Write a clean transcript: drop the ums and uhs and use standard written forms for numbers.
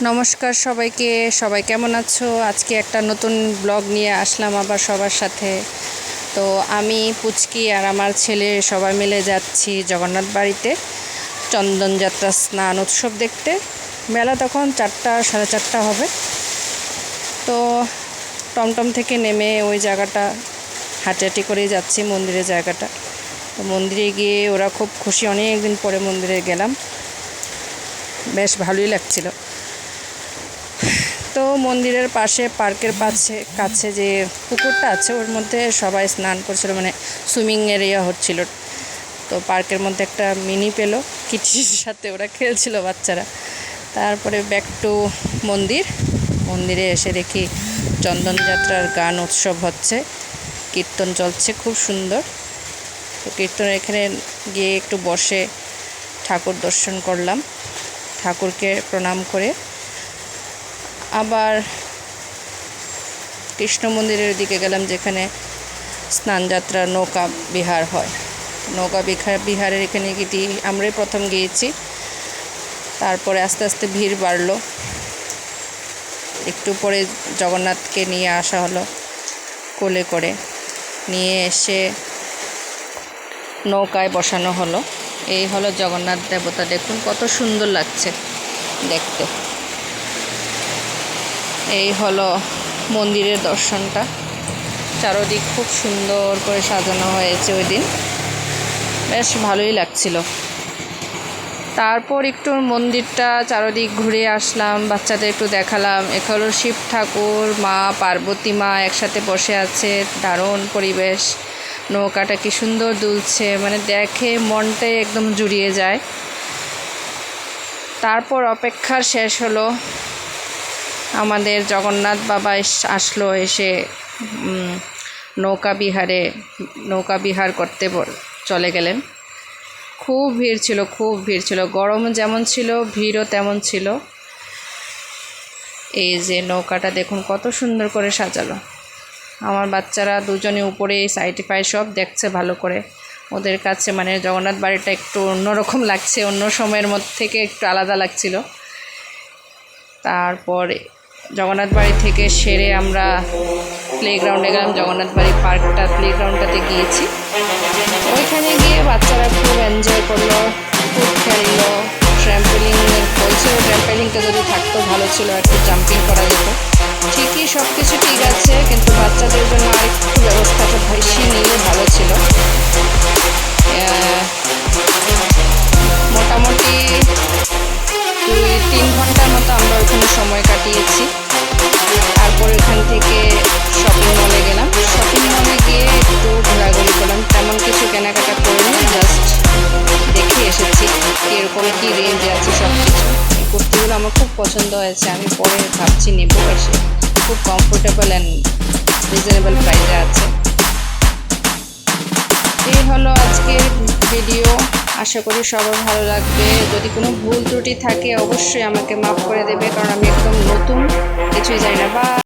নমস্কার সবাইকে, সবাই কেমন আছো? আজকে একটা নতুন ব্লগ নিয়ে আসলাম আবার সবার সাথে। তো আমি পুচকি আর আমার ছেলে সবাই মিলে যাচ্ছি জগন্নাথ বাড়িতে চন্দনযাত্রা স্নান উৎসব দেখতে। বেলা তখন 4টা সাড়ে 4টা হবে। তো টমটম থেকে নেমে ওই জায়গাটা হাঁটাহাঁটি করেই যাচ্ছি মন্দিরের জায়গাটা। তো মন্দিরে গিয়ে ওরা খুব খুশি, অনেক দিন পরে মন্দিরে গেলাম, বেশ ভালোই লাগছিল। তো মন্দিরের পাশে পার্কের কাছে যে পুকুরটা আছে ওর মধ্যে সবাই স্নান করছিল, মানে সুইমিং এরিয়া হচ্ছিল। তো পার্কের মধ্যে একটা মিনি পেলো, কিটির সাথে ওরা খেলছিল বাচ্চারা। তারপরে ব্যাক টু মন্দিরে এসে দেখি চন্দনযাত্রার গান উৎসব হচ্ছে, কীর্তন চলছে খুব সুন্দর। তো কীর্তনের এখানে গিয়ে একটু বসে ঠাকুর দর্শন করলাম, ঠাকুরকে প্রণাম করে আবার কৃষ্ণ মন্দিরের দিকে গেলাম, যেখানে স্নানযাত্রা নৌকা বিহার হয়। নৌকা বিহারের এখানে গিয়ে আমরাই প্রথম গিয়েছি। তারপরে আস্তে আস্তে ভিড় বাড়লো, একটু পরে জগন্নাথকে নিয়ে আসা হলো কোলে করে, নিয়ে এসে নৌকায় বসানো হলো। এই হলো জগন্নাথ দেবতা, দেখুন কত সুন্দর লাগছে দেখতে। এই হলো মন্দিরের দর্শনটা, চারদিক খুব সুন্দর করে সাজানো হয়েছে ওই দিন, বেশ ভালোই লাগছিল। তারপর একটু মন্দিরটা চারদিক ঘুরে আসলাম, বাচ্চাদের একটু দেখালাম। এখানে শিব ঠাকুর, মা পার্বতী মা একসাথে বসে আছে, দারুণ পরিবেশ। নৌকাটা কি সুন্দর দুলছে, মানে দেখে মনটাই একদম জুড়িয়ে যায়। তারপর অপেক্ষা শেষ হলো, আমাদের জগন্নাথ বাবা আসলো, এসে নৌকা বিহার করতে চলে গেলেন। খুব ভিড় ছিল, গরম যেমন ছিল ভিড়ও তেমন ছিল। এই যে নৌকাটা দেখুন কত সুন্দর করে সাজালো। আমার বাচ্চারা দুজনে উপরে সাইডে পায়ে সব দেখছে ভালো করে। ওদের কাছে মানে জগন্নাথ বাড়িটা একটু অন্যরকম লাগছে, অন্য সময়ের মধ্যে থেকে একটু আলাদা লাগছিল। তারপর জগন্নাথ বাড়ি থেকে সেরে আমরা প্লেগ্রাউন্ডে গেলাম, জগন্নাথ বাড়ি প্লেগ্রাউন্ডটাতে গিয়েছি। ওইখানে গিয়ে বাচ্চারা খুব এনজয় করলো, খুব খেললো। ট্র্যাম্পেলিংটা যদি থাকতো ভালো ছিল, একটু জাম্পিং করা যেত। ঠিকই সব কিছু ঠিক আছে, কিন্তু বাচ্চাদের জন্য আরেকটু ব্যবস্থাটা বেশি নিলে ভালো ছিল। মোটামুটি 2-3 ঘন্টার মতো আমরা ওইখানে সময় কাটিয়েছি। তারপর ওইখান থেকে শপিং মলে গেলাম। শপিং মলে গিয়ে একটু ঘোরাঘুরি করলাম, তেমন কিছু কেনাকাটা করিনি, জাস্ট দেখে এসেছি কীরকম কী রেঞ্জে আছে সব কিছু। এই কুর্তিগুলো আমার খুব পছন্দ হয়েছে, আমি পরে ভাবছি নেবো। এসে খুব কমফোর্টেবল অ্যান্ড রিজনেবল প্রাইসে আছে। এই হলো আজকের ভিডিও, আশা করি সবার ভালো লাগবে। যদি কোনো ভুল ত্রুটি থাকে অবশ্যই আমাকে মাফ করে দেবে, কারণ আমি একদম নতুন, কিছুই জানি না। বা